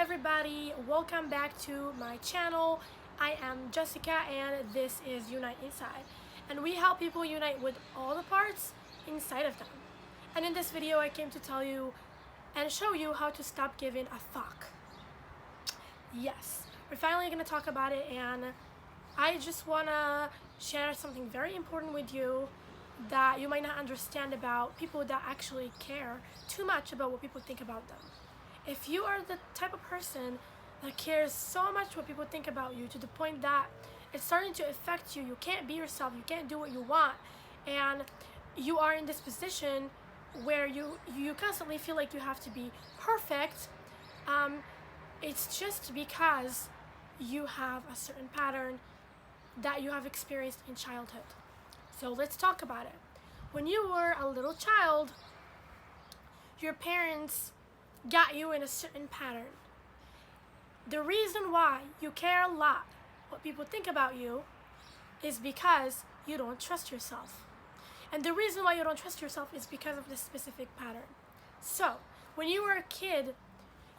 everybody, welcome back to my channel. I am Jessica and this is Unite Inside. And we help people unite with all the parts inside of them. And in this video I came to tell you and show you how to stop giving a fuck. Yes, we're finally going to talk about it, and I just want to share something very important with you that you might not understand about people that actually care too much about what people think about them. If you are the type of person that cares so much what people think about you to the point that it's starting to affect you, you can't be yourself, you can't do what you want, and you are in this position where you constantly feel like you have to be perfect, it's just because you have a certain pattern that you have experienced in childhood. So let's talk about it. When you were a little child, your parents got you in a certain pattern. The reason why you care a lot what people think about you is because you don't trust yourself. And the reason why you don't trust yourself is because of this specific pattern. So, when you were a kid,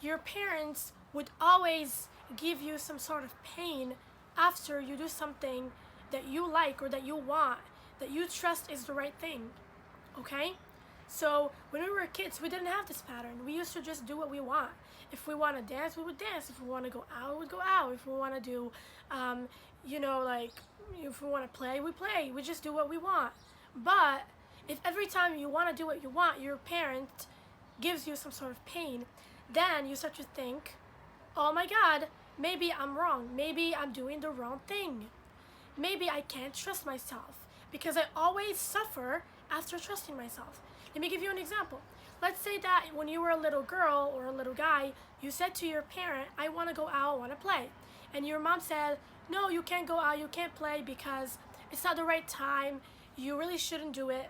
your parents would always give you some sort of pain after you do something that you like or that you want, that you trust is the right thing, okay? So when we were kids, we didn't have this pattern. We used to just do what we want. If we want to dance, we would dance. If we want to go out, we would go out. If we want to do, if we want to play, we play. We just do what we want. But if every time you want to do what you want, your parent gives you some sort of pain, then you start to think, oh my God, maybe I'm wrong. Maybe I'm doing the wrong thing. Maybe I can't trust myself because I always suffer after trusting myself. Let me give you an example. Let's say that when you were a little girl or a little guy, you said to your parent, I want to go out, I want to play. And your mom said, no, you can't go out, you can't play because it's not the right time, you really shouldn't do it.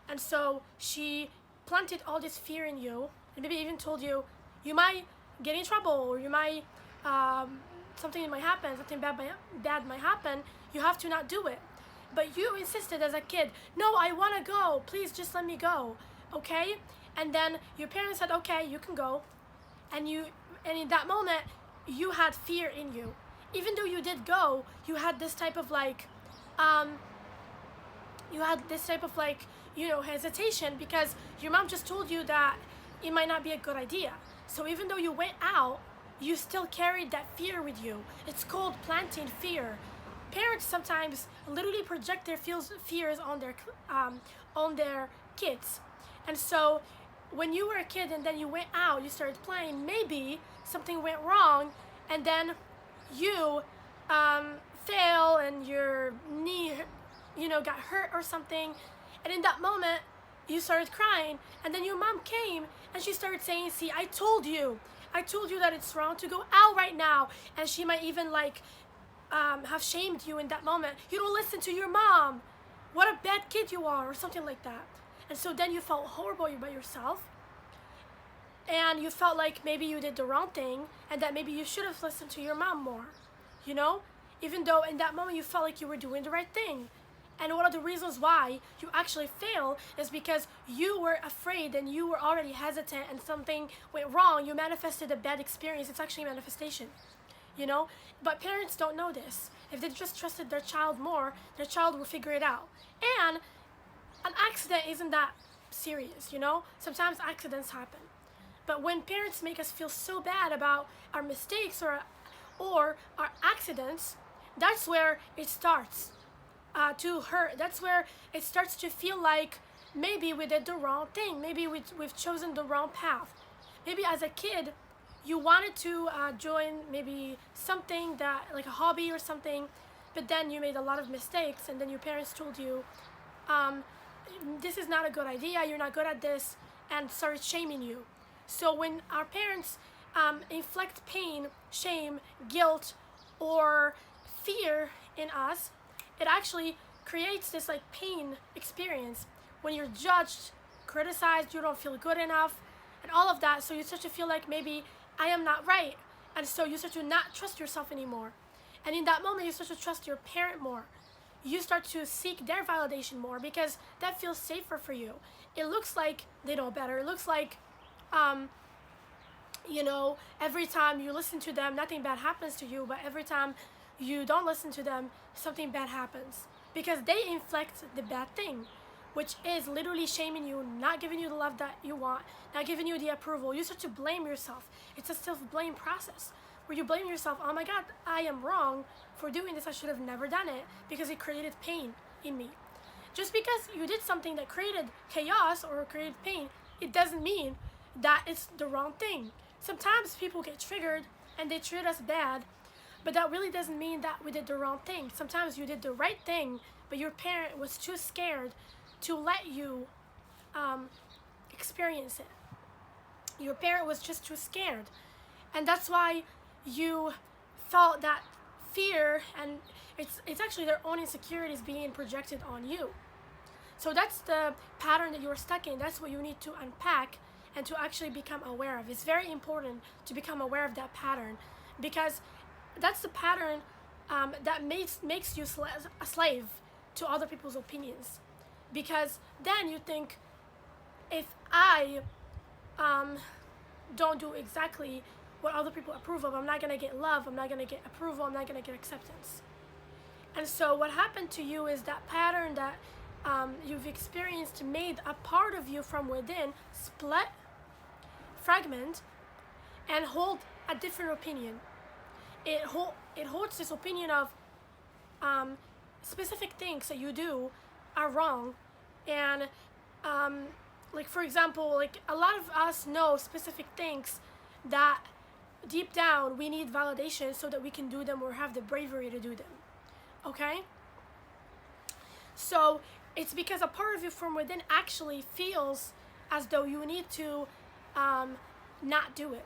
And so she planted all this fear in you, and maybe even told you, you might get in trouble, or you might, something might happen, something bad might happen, you have to not do it. But you insisted as a kid, no, I want to go, please just let me go, okay? And then your parents said, okay, you can go. And in that moment, you had fear in you. Even though you did go, you had this type of hesitation because your mom just told you that it might not be a good idea. So even though you went out, you still carried that fear with you. It's called planting fear. Parents sometimes literally project their fears on their kids. And so when you were a kid and then you went out, you started playing, maybe something went wrong and then you fell and your knee got hurt or something, and in that moment you started crying, and then your mom came and she started saying, see, I told you that it's wrong to go out right now. And she might even have shamed you in that moment. You don't listen to your mom. What a bad kid you are, or something like that. And so then you felt horrible about yourself. And you felt like maybe you did the wrong thing and that maybe you should have listened to your mom more. Even though in that moment you felt like you were doing the right thing. And one of the reasons why you actually fail is because you were afraid and you were already hesitant and something went wrong. You manifested a bad experience. It's actually a manifestation. But parents don't know this. If they just trusted their child more, their child will figure it out. And an accident isn't that serious, Sometimes accidents happen. But when parents make us feel so bad about our mistakes or our accidents, that's where it starts to hurt. That's where it starts to feel like maybe we did the wrong thing. Maybe we've chosen the wrong path. Maybe as a kid, you wanted to join maybe something that, like a hobby or something, but then you made a lot of mistakes and then your parents told you, this is not a good idea, you're not good at this, and started shaming you. So when our parents inflict pain, shame, guilt, or fear in us, it actually creates this pain experience. When you're judged, criticized, you don't feel good enough, and all of that, so you start to feel like maybe I am not right. And so you start to not trust yourself anymore. And in that moment, you start to trust your parent more. You start to seek their validation more because that feels safer for you. It looks like they know better. It looks like every time you listen to them, nothing bad happens to you, but every time you don't listen to them, something bad happens. Because they inflict the bad thing, which is literally shaming you, not giving you the love that you want, not giving you the approval. You start to blame yourself. It's a self-blame process where you blame yourself. Oh my God, I am wrong for doing this. I should have never done it because it created pain in me. Just because you did something that created chaos or created pain, it doesn't mean that it's the wrong thing. Sometimes people get triggered and they treat us bad, but that really doesn't mean that we did the wrong thing. Sometimes you did the right thing, but your parent was too scared to let you experience it. Your parent was just too scared. And that's why you felt that fear, and it's actually their own insecurities being projected on you. So that's the pattern that you're stuck in. That's what you need to unpack and to actually become aware of. It's very important to become aware of that pattern, because that's the pattern that makes you a slave to other people's opinions. Because then you think, if I don't do exactly what other people approve of, I'm not going to get love, I'm not going to get approval, I'm not going to get acceptance. And so what happened to you is that pattern that you've experienced made a part of you from within split, fragment, and hold a different opinion. It holds this opinion of specific things that you do are wrong. And like, for example, like, a lot of us know specific things that deep down we need validation so that we can do them or have the bravery to do them. Okay? So it's because a part of you from within actually feels as though you need to not do it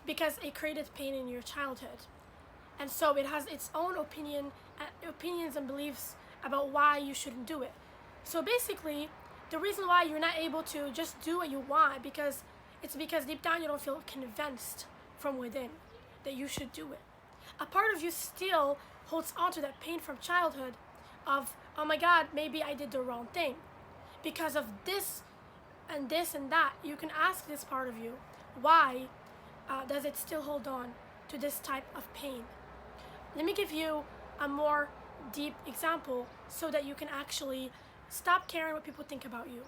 because it created pain in your childhood. And so it has its own opinions and beliefs about why you shouldn't do it. So basically, the reason why you're not able to just do what you want, because deep down you don't feel convinced from within that you should do it. A part of you still holds on to that pain from childhood of, oh my God, maybe I did the wrong thing. Because of this and this and that, you can ask this part of you, why does it still hold on to this type of pain? Let me give you a more deep example so that you can actually stop caring what people think about you.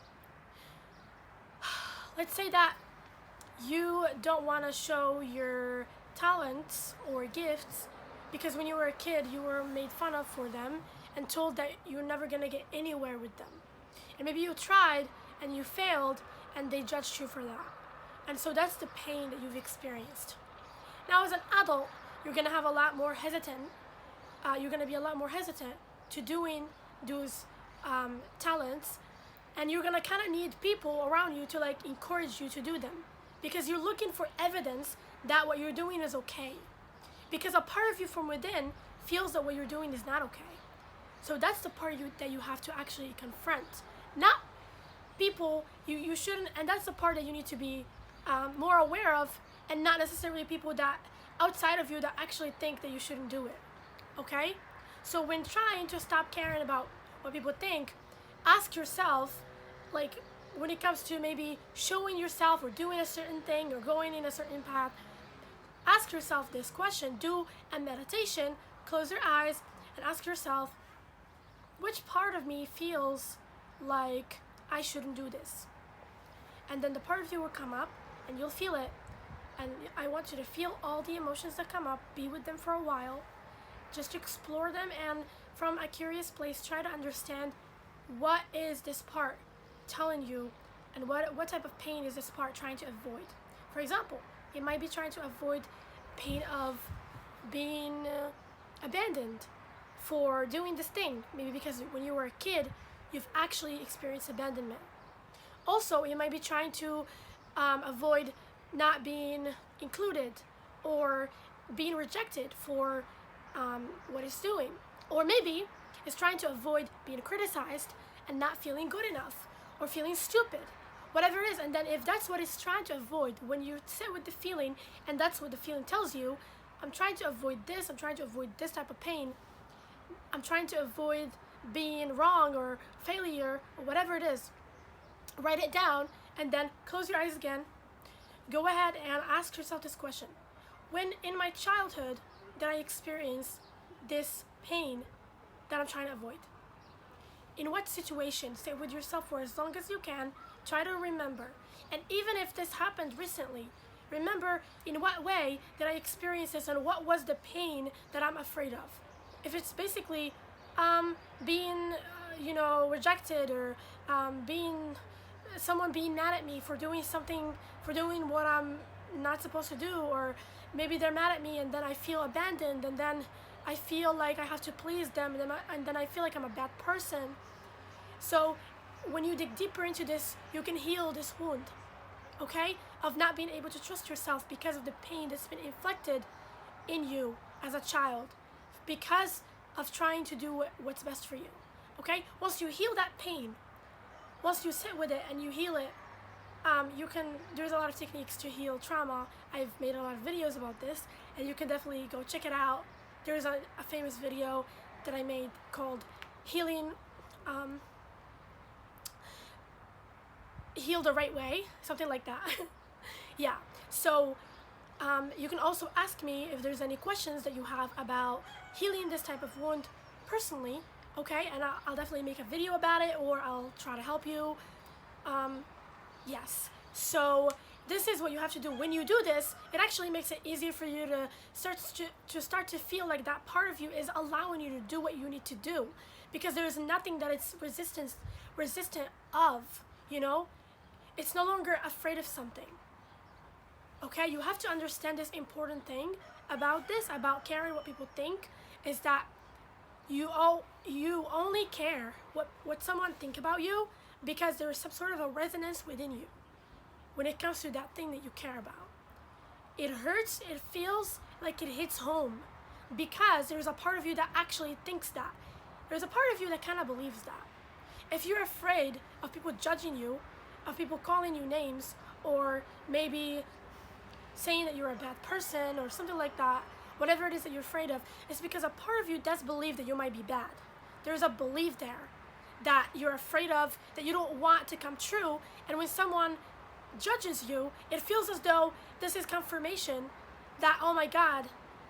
Let's say that you don't want to show your talents or gifts because when you were a kid you were made fun of for them and told that you're never going to get anywhere with them. And maybe you tried and you failed and they judged you for that. And so that's the pain that you've experienced. Now as an adult, you're going to have a lot more hesitant. You're going to be a lot more hesitant to doing those talents, and you're going to kind of need people around you to like encourage you to do them, because you're looking for evidence that what you're doing is okay. Because a part of you from within feels that what you're doing is not okay. So that's the part of you that you have to actually confront. Not people you shouldn't, and that's the part that you need to be more aware of, and not necessarily people that outside of you that actually think that you shouldn't do it. Okay? So when trying to stop caring about what people think, ask yourself, like, when it comes to maybe showing yourself or doing a certain thing or going in a certain path, ask yourself this question. Do a meditation, close your eyes, and ask yourself, which part of me feels like I shouldn't do this? And then the part of you will come up and you'll feel it. And I want you to feel all the emotions that come up, be with them for a while, just explore them, and from a curious place, try to understand what is this part telling you, and what type of pain is this part trying to avoid. For example, it might be trying to avoid pain of being abandoned for doing this thing, maybe because when you were a kid, you've actually experienced abandonment. Also, it might be trying to avoid not being included or being rejected for what it's doing. Or maybe it's trying to avoid being criticized and not feeling good enough or feeling stupid, whatever it is. And then if that's what it's trying to avoid, when you sit with the feeling and that's what the feeling tells you, I'm trying to avoid this, I'm trying to avoid this type of pain, I'm trying to avoid being wrong or failure or whatever it is, write it down and then close your eyes again. go ahead and ask yourself this question. When in my childhood did I experience this pain that I'm trying to avoid? In what situation? Stay with yourself for as long as you can. Try to remember. And even if this happened recently, remember in what way did I experience this and what was the pain that I'm afraid of. If it's basically being, rejected, or someone being mad at me for doing something, for doing what I'm not supposed to do, or maybe they're mad at me and then I feel abandoned, and then I feel like I have to please them, and then I feel like I'm a bad person. So when you dig deeper into this, you can heal this wound, okay, of not being able to trust yourself because of the pain that's been inflicted in you as a child, because of trying to do what's best for you, okay? Once you heal that pain, once you sit with it and you heal it, there's a lot of techniques to heal trauma. I've made a lot of videos about this, and you can definitely go check it out. There's a famous video that I made called Heal the Right Way, something like that. Yeah, so you can also ask me if there's any questions that you have about healing this type of wound personally, okay? And I'll definitely make a video about it, or I'll try to help you. Yes, so this is what you have to do. When you do this, it actually makes it easier for you to start to feel like that part of you is allowing you to do what you need to do, because there is nothing that it's resistant of, It's no longer afraid of something. Okay, you have to understand this important thing about this, about caring what people think, is that you only care what someone think about you because there is some sort of a resonance within you when it comes to that thing that you care about. It hurts, it feels like it hits home because there's a part of you that actually thinks that. There's a part of you that kind of believes that. If you're afraid of people judging you, of people calling you names, or maybe saying that you're a bad person or something like that, whatever it is that you're afraid of, it's because a part of you does believe that you might be bad. There's a belief there that you're afraid of, that you don't want to come true, and when someone judges you, it feels as though this is confirmation that, oh my God,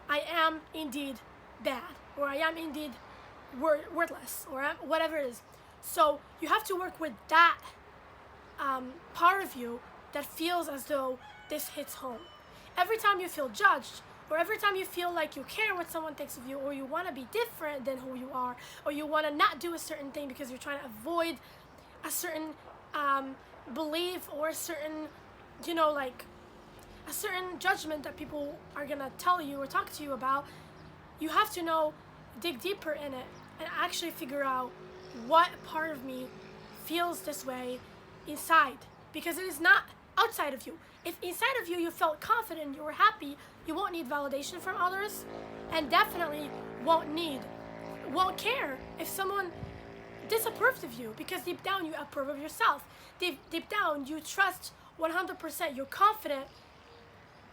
I am indeed bad, or I am indeed worthless, or whatever it is. So you have to work with that part of you that feels as though this hits home. Every time you feel judged, or every time you feel like you care what someone thinks of you, or you want to be different than who you are, or you want to not do a certain thing because you're trying to avoid a certain belief, or a certain, a certain judgment that people are going to tell you or talk to you about, you have to dig deeper in it and actually figure out what part of me feels this way inside, because it is not outside of you. If inside of you you felt confident, you were happy, you won't need validation from others, and definitely won't care if someone disapproved of you, because deep down you approve of yourself. Deep down you trust 100%, you're confident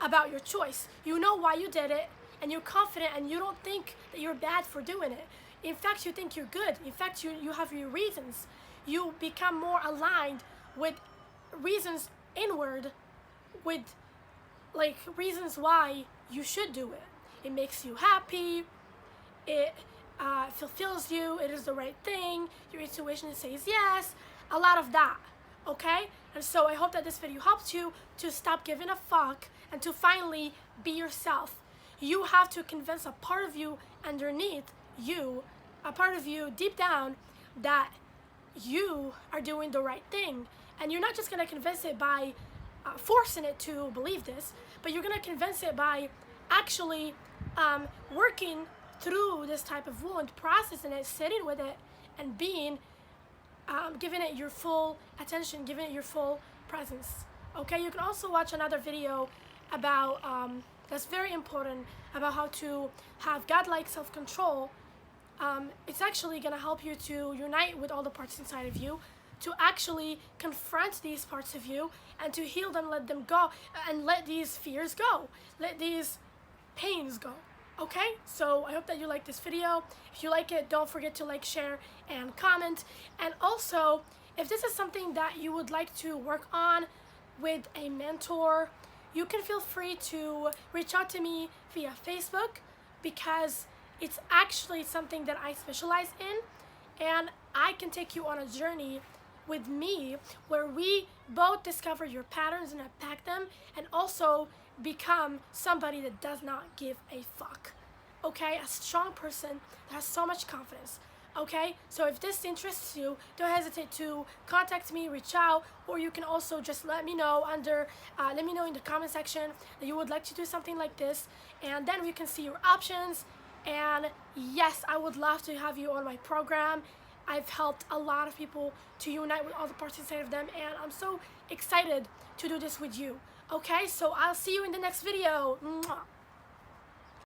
about your choice. You know why you did it, and you're confident, and you don't think that you're bad for doing it. In fact, you think you're good. In fact, you have your reasons. You become more aligned with reasons inward, with reasons why you should do it. It makes you happy. It fulfills you. It is the right thing. Your intuition says yes. A lot of that. Okay? And so I hope that this video helps you to stop giving a fuck and to finally be yourself. You have to convince a part of you underneath you, a part of you deep down, that you are doing the right thing. And you're not just going to convince it by forcing it to believe this, but you're going to convince it by actually working through this type of wound, processing it, sitting with it, and giving it your full attention, giving it your full presence. Okay, you can also watch another video about, that's very important, about how to have godlike self-control. It's actually going to help you to unite with all the parts inside of you, to actually confront these parts of you, and to heal them, let them go, and let these fears go, let these pains go. Okay, so I hope that you like this video. If you like it, don't forget to like, share, and comment. And also, if this is something that you would like to work on with a mentor, you can feel free to reach out to me via Facebook, because it's actually something that I specialize in, and I can take you on a journey with me where we both discover your patterns and unpack them, and also become somebody that does not give a fuck. Okay, a strong person that has so much confidence. Okay, so if this interests you, don't hesitate to contact me, reach out, or you can also just let me know let me know in the comment section that you would like to do something like this, and then we can see your options. And yes, I would love to have you on my program. I've helped a lot of people to unite with all the parts inside of them, and I'm so excited to do this with you. Okay, so I'll see you in the next video. Mwah.